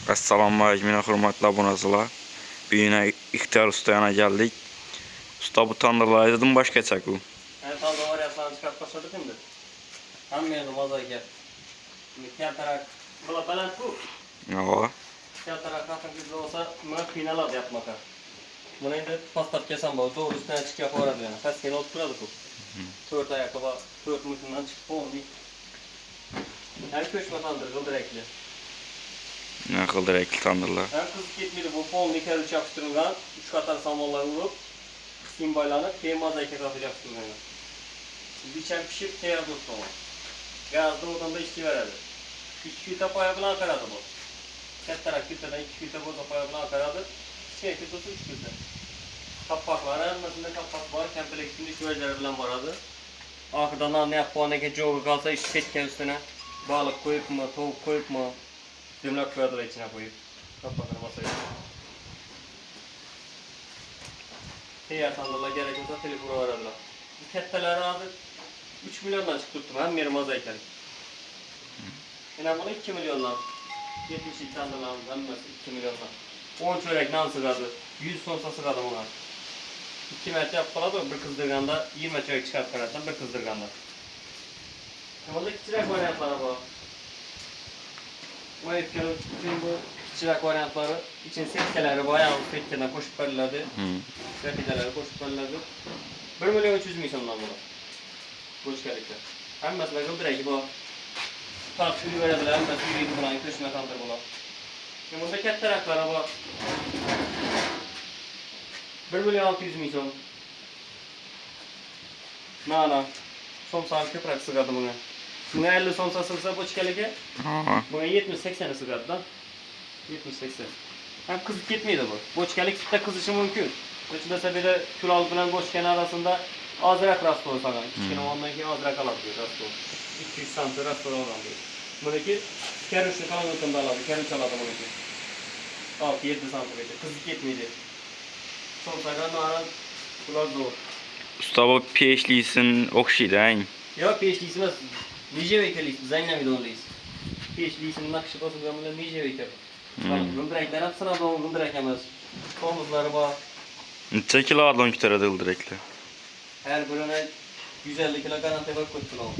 Assalamu alaikum, hürmetli aboneler. Bir yine İhtiyar Usta'ya geldik. Usta bu tandırları dedim başka çak bu. Yani tandır var ya sana çıkart başladık şimdi. Hem yerim azayken. Şimdi kıyar tarak. Bula balant bu. Ya. Kıyar tarak katın güzel olsa buna kıynaladı yapmaka. Bunu indi pastap kesen bu. Doğru üstüne çık yapı aradı yani. Kaskeni oturturadı bu. Tört ayakkabı, tört muşundan çıkıp oldu. Her köşme tandır gıldırekli. Ne kıldır ekli tandırlar. Hem kızıp gitmedi bu pol nikel üç yapıştırılgan. 3 katar samanlar vurup simbaylanıp kıymaza iki katı yapıştırılgan. Biçen pişip teyar tutmama. Gazda oradan da içki veredi. 2 küte payabılan karadı bu. Ket tarak küteden 2 küte boza payabılan karadı. Şey kütesi 3 küte. Kapak var, elmasında kapak var. Kempelek şimdi şüveciler bilen varadı. Ahırdan ne yapma ne gece oğlu kalsa iş setken üstüne. Balık koyup mu, tavuk koyup mu? Demler kağıdıyla içine koyup kapakını masaya. Teyar tandırla gerek olsa telefonu aradılar. Bu ketteleri aldık. 3 milyondan çıktırttım hem yerim azayken. Yine bunu 2 milyondan. 70 tandırlarımız hem nasıl 2 milyondan. 10 çörek nan sıkadı. 100 sonsa sıkadım ona. 2 metre yapaladı bir kızdırganda 20 çörek çıkart kararsan bir kızdırganda. Burada küçük varyantları bu. Bu etkiler bütün bu küçük varyantları için setkeleri bayağı setkeden koşup verirlerdi. Setkeleleri koşup verirlerdi. 1 milyon 300 milyondan bunu. Bu çıkarıklar. Hem mesela gıldırak bu. Tartışılı verirler, hem mesela yürüydü bulan, köşme tandır bulan. Şimdi burada ket tarakları bu. 1 milyon 600 milyon. Nana. Somsal köprak sıkadı bunu. Buna 50 somsa sıksa bu çıkarıklar. Buna 70-80'e sıkadı da. 70-80. Hem kızıp gitmeydi bu. Boçkelik kitle kızışı mümkün. Mesela bir de küral bilen boçken arasında azrak rast olur sana. Küçükene ondan ki azrak alabiliyor rast olur. 200 santim rast olur alabiliyor. Bununki keruşlu kalınlıkında alabiliyor. Keruş aladı bununki. 6-7 santim. Kızıp gitmeydi. Son sakal nara küral zor. Usta bu pH'lisin okşaydı hein. Yok pH'lisi var. Nice vekilisi. Zayna bidonluyuz. pH'lisinin nakışı basın zamanında nice vekil. Gıldıraklar hep sıra doğum gıldırak yemez. Omuzları bağ. Neçe kilo adlan kütere dıldır ekli. Her birine 150 kilo garanti var koysun oğlum.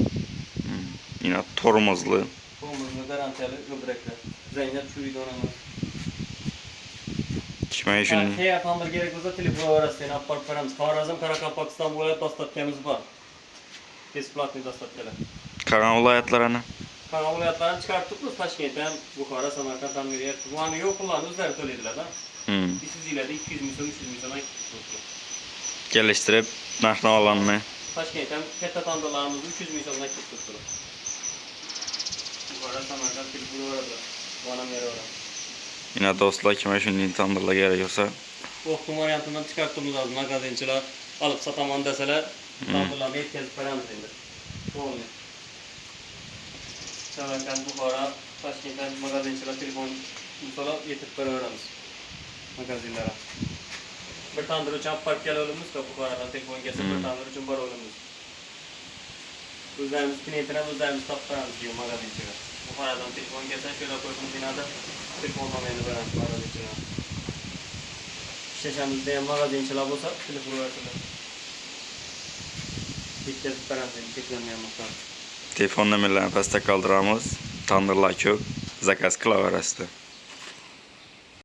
Yine tormozlu. Omuzlu garantiyeli gıldıraklar. Zeynep şu videonumuz. Kime işin? Teyar tandır gerek olsa telefonu arası seni apar paramız. Kavarazım Karakan Pakistan bu olayet dastatkemiz var. Besplatni dastatkeler. Karan vilayetler hani. Kanal olayetlerini çıkarttık mı Taşkent'ten Bukhara, Samarkand'dan beri bu hani yok kullandı özleri söylediler da. Biz ileride 200 milyon 300 milyona tuttu. Geliştirip nakna alanını. Taşkent'ten ketta tandırlarımızı 300 milyondan tuttu. Bukhara, Samarkand telefonu orada. Bana meri orada. Yine dostlar kime işin tandırla gerekiyorsa. Oktum varyantından çıkarttığımız lazım. Magazinciler alıp sataman deseler tandırlarını etkezi falan denir. Olmuyor. Samarkand, Bukhara, Taşkent'ten magazinciler telefon sonra yetip veriyoruz. Magazinlere. Bir tandır için park gel olumuz da Bukhara'dan telefon gelse bir tandır için var olumuz. Özlerimiz pinetine özlerimiz taptaramız diyor magazinciler. Bukhara'dan telefon gelse şöyle koysun binada telefonlamayını veren magazinciler. Şeşemizde magazinciler olsa telefonu verseler. Bitti paramızı beklemeyen muhtar. Telefon numarlarını pasta kaldıramız. Tandırlar çok. Zakaz kılav arası.